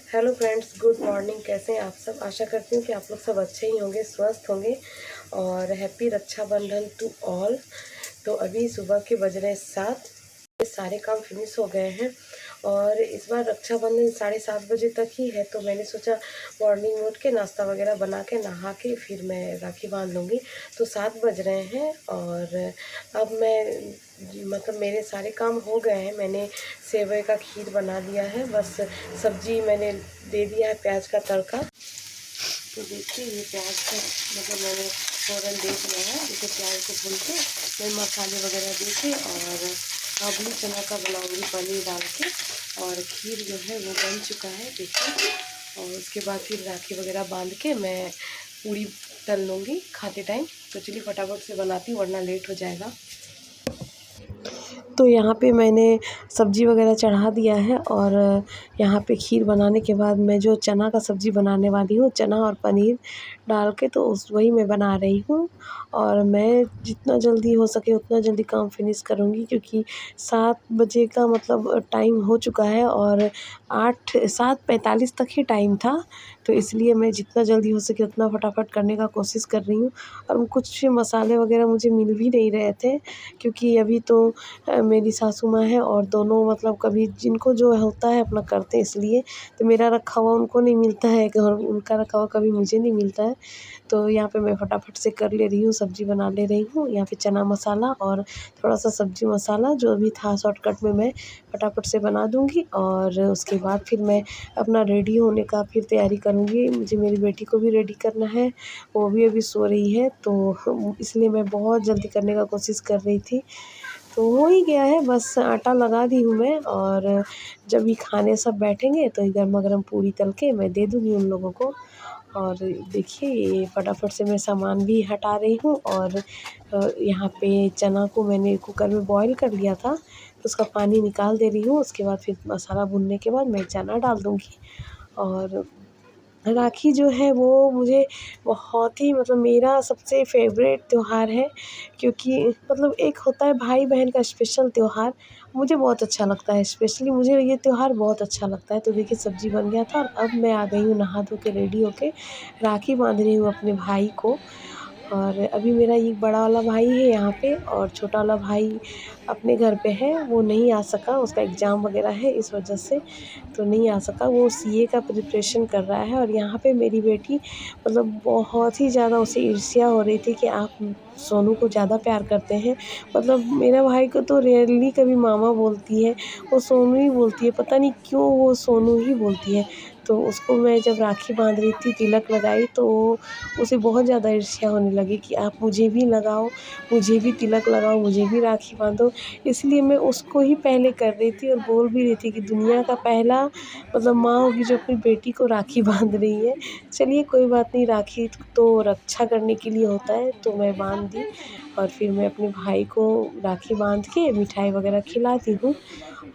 Hello friends, good morning. कैसे हैं आप सब? आशा करती हूँ कि आप लोग सब अच्छे ही होंगे, स्वस्थ होंगे। और हैप्पी रक्षाबंधन टू ऑल। तो अभी सुबह के बज रहे 7। सारे काम फिनिश हो गए हैं और इस बार रक्षाबंधन 7:30 बजे तक ही है। तो मैंने सोचा मॉर्निंग में उठ के नाश्ता वगैरह बना के नहा के फिर मैं राखी बांध लूँगी। तो 7 बज रहे हैं और अब मैं मतलब मेरे सारे काम हो गए हैं। मैंने सेवई का खीर बना दिया है, बस सब्जी मैंने दे दिया है, प्याज का तड़का। तो देखिए ये प्याज का मतलब मैंने फ़ौरन दे दिया है। इसे प्याज को भून के मैं मसाले वगैरह दे के और काबुली चना का बनाऊंगी पनीर डाल के। और खीर जो है वो बन चुका है देखिए। और उसके बाद फिर राखी वगैरह बांध के मैं पूड़ी तल लूँगी खाते टाइम। तो चलिए फटाफट से बनाती हूँ वरना लेट हो जाएगा। तो यहाँ पे मैंने सब्ज़ी वगैरह चढ़ा दिया है और यहाँ पे खीर बनाने के बाद मैं जो चना का सब्ज़ी बनाने वाली हूँ, चना और पनीर डाल के, तो वही मैं बना रही हूँ। और मैं जितना जल्दी हो सके उतना जल्दी काम फिनिश करूँगी, क्योंकि 7 बजे का मतलब टाइम हो चुका है और 7:45 तक ही टाइम था। तो इसलिए मैं जितना जल्दी हो सके उतना फटाफट करने का कोशिश कर रही हूँ। और कुछ मसाले वगैरह मुझे मिल भी नहीं रहे थे, क्योंकि अभी तो मेरी सासू माँ है और दोनों मतलब कभी जिनको जो होता है अपना करते हैं, इसलिए तो मेरा रखा हुआ उनको नहीं मिलता है और उनका रखा हुआ कभी मुझे नहीं मिलता है। तो यहाँ पे मैं फटाफट से कर ले रही हूँ, सब्ज़ी बना ले रही हूँ। यहाँ पे चना मसाला और थोड़ा-सा सब्ज़ी मसाला जो भी था शॉर्टकट में मैं फटाफट से बना दूँगी। और उसके बाद फिर मैं अपना रेडी होने का फिर तैयारी करूँगी। मुझे मेरी बेटी को भी रेडी करना है, वो भी अभी सो रही है, तो इसलिए मैं बहुत जल्दी करने का कोशिश कर रही थी। तो हो ही गया है, बस आटा लगा दी हूँ मैं। और जब ये खाने सब बैठेंगे तो ये गरमा-गरम पूड़ी तल के मैं दे दूँगी उन लोगों को। और देखिए ये फटाफट से मैं सामान भी हटा रही हूँ और यहाँ पे चना को मैंने कुकर में बॉयल कर लिया था, तो उसका पानी निकाल दे रही हूँ। उसके बाद फिर मसाला भुनने के बाद मैं चना डाल दूँगी। और राखी जो है वो मुझे बहुत ही मतलब मेरा सबसे फ़ेवरेट त्योहार है, क्योंकि मतलब एक होता है भाई-बहन का स्पेशल त्योहार, मुझे बहुत अच्छा लगता है। स्पेशली मुझे ये त्योहार बहुत अच्छा लगता है। तो देखिए सब्ज़ी बन गया था और अब मैं आ गई हूँ नहा धो के रेडी होके, राखी बाँध रही हूँ अपने भाई को। और अभी मेरा ये बड़ा वाला भाई है यहाँ पे और छोटा वाला भाई अपने घर पे है, वो नहीं आ सका, उसका एग्ज़ाम वग़ैरह है इस वजह से तो नहीं आ सका। वो सीए का प्रिपरेशन कर रहा है। और यहाँ पे मेरी बेटी मतलब बहुत ही ज़्यादा उसे ईर्ष्या हो रही थी कि आप सोनू को ज़्यादा प्यार करते हैं। मतलब मेरा भाई को तो रेयरली कभी मामा बोलती है, वो सोनू ही बोलती है, पता नहीं क्यों वो सोनू ही बोलती है। तो उसको मैं जब राखी बाँध रही थी, तिलक लगाई, तो उसे बहुत ज़्यादा ईर्ष्या होने लगी कि आप मुझे भी लगाओ, मुझे भी तिलक लगाओ, मुझे भी राखी बाँधो। इसलिए मैं उसको ही पहले कर रही थी और बोल भी रही थी कि दुनिया का पहला मतलब माँ होगी जो अपनी बेटी को राखी बाँध रही है। चलिए कोई बात नहीं, राखी तो रक्षा करने के लिए होता है, तो मैं बाँध दी। और फिर मैं अपने भाई को राखी बाँध के मिठाई वगैरह खिलाती हूँ।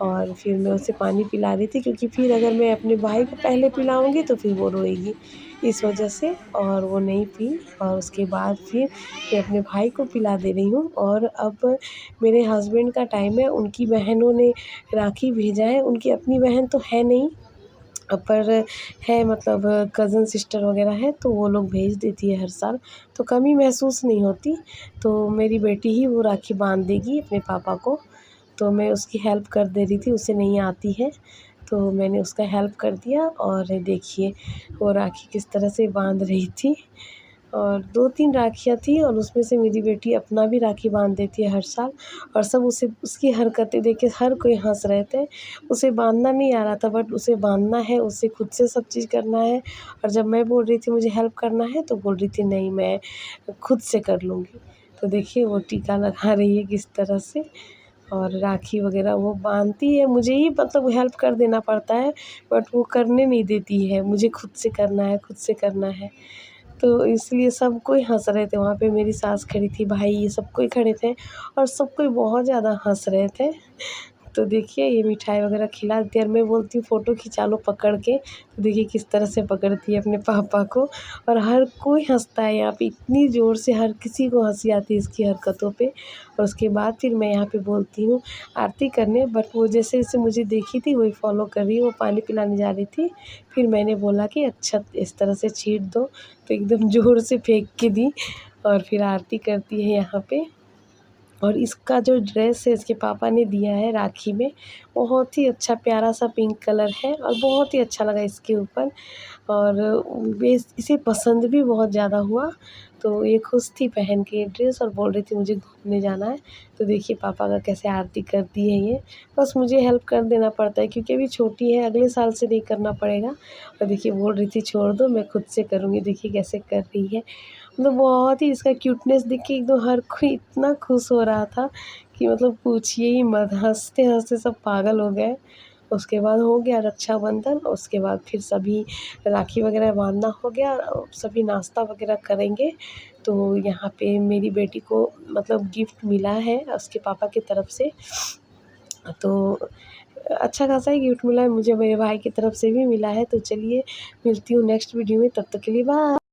और फिर मैं उसे पानी पिला रही थी, क्योंकि फिर अगर मैं अपने भाई को पहले पिलाऊँगी तो फिर वो रोएगी, इस वजह से। और वो नहीं पी और उसके बाद फिर मैं अपने भाई को पिला दे रही हूँ। और अब मेरे हस्बैंड का टाइम है, उनकी बहनों ने राखी भेजा है। उनकी अपनी बहन तो है नहीं, पर है मतलब कज़न सिस्टर वग़ैरह है, तो वो लोग भेज देती है हर साल, तो कमी महसूस नहीं होती। तो मेरी बेटी ही वो राखी बाँध देगी अपने पापा को। तो मैं उसकी हेल्प कर दे रही थी, उसे नहीं आती है, तो मैंने उसका हेल्प कर दिया। और देखिए वो राखी किस तरह से बाँध रही थी। और 2-3 राखियाँ थी और उसमें से मेरी बेटी अपना भी राखी बाँध देती है हर साल। और सब उसे उसकी हरकतें देख के हर कोई हँस रहे थे। उसे बाँधना नहीं आ रहा था, बट उसे बाँधना है, उसे खुद से सब चीज़ करना है। और जब मैं बोल रही थी मुझे हेल्प करना है, तो बोल रही थी नहीं मैं खुद से कर लूँगी। तो देखिए वो टीका लगा रही है किस तरह से। और राखी वग़ैरह वो बाँधती है, मुझे ही मतलब हेल्प कर देना पड़ता है, बट वो करने नहीं देती है, मुझे खुद से करना है, खुद से करना है। तो इसलिए सब कोई हँस रहे थे वहाँ पे, मेरी सास खड़ी थी, भाई, ये सब कोई खड़े थे और सब कोई बहुत ज़्यादा हँस रहे थे। तो देखिए ये मिठाई वगैरह खिला देती है और मैं बोलती हूँ फ़ोटो खिंचा लो पकड़ के, तो देखिए किस तरह से पकड़ती है अपने पापा को। और हर कोई हँसता है यहाँ पे, इतनी ज़ोर से हर किसी को हँसी आती है इसकी हरकतों पे। और उसके बाद फिर मैं यहाँ पे बोलती हूँ आरती करने, बट वो जैसे-जैसे मुझे देखी थी वही फ़ॉलो कर रही है, वो पानी पिलाने जा रही थी। फिर मैंने बोला कि अच्छा इस तरह से छीट दो, तो एकदम ज़ोर से फेंक के दी और फिर आरती करती है यहाँ पे। और इसका जो ड्रेस है इसके पापा ने दिया है राखी में, बहुत ही अच्छा प्यारा सा पिंक कलर है और बहुत ही अच्छा लगा इसके ऊपर। और बेस इसे पसंद भी बहुत ज़्यादा हुआ, तो ये खुश थी पहन के ये ड्रेस और बोल रही थी मुझे घूमने जाना है। तो देखिए पापा का कैसे आरती करती है ये, बस मुझे हेल्प कर देना पड़ता है क्योंकि अभी छोटी है, अगले साल से नहीं करना पड़ेगा। और देखिए बोल रही थी छोड़ दो मैं खुद से करूँगी, देखिए कैसे कर रही है। मतलब बहुत ही इसका क्यूटनेस देख के एकदम हर कोई इतना खुश हो रहा था कि मतलब पूछिए ही मत, हँसते-हँसते सब पागल हो गए। उसके बाद हो गया रक्षाबंधन, उसके बाद फिर सभी राखी वगैरह बाँधना हो गया, सभी नाश्ता वगैरह करेंगे। तो यहाँ पे मेरी बेटी को मतलब गिफ्ट मिला है उसके पापा की तरफ से, तो अच्छा खासा ही गिफ्ट मिला है मुझे, मेरे भाई की तरफ से भी मिला है। तो चलिए मिलती हूँ नेक्स्ट वीडियो में, तब तक के लिए बाय।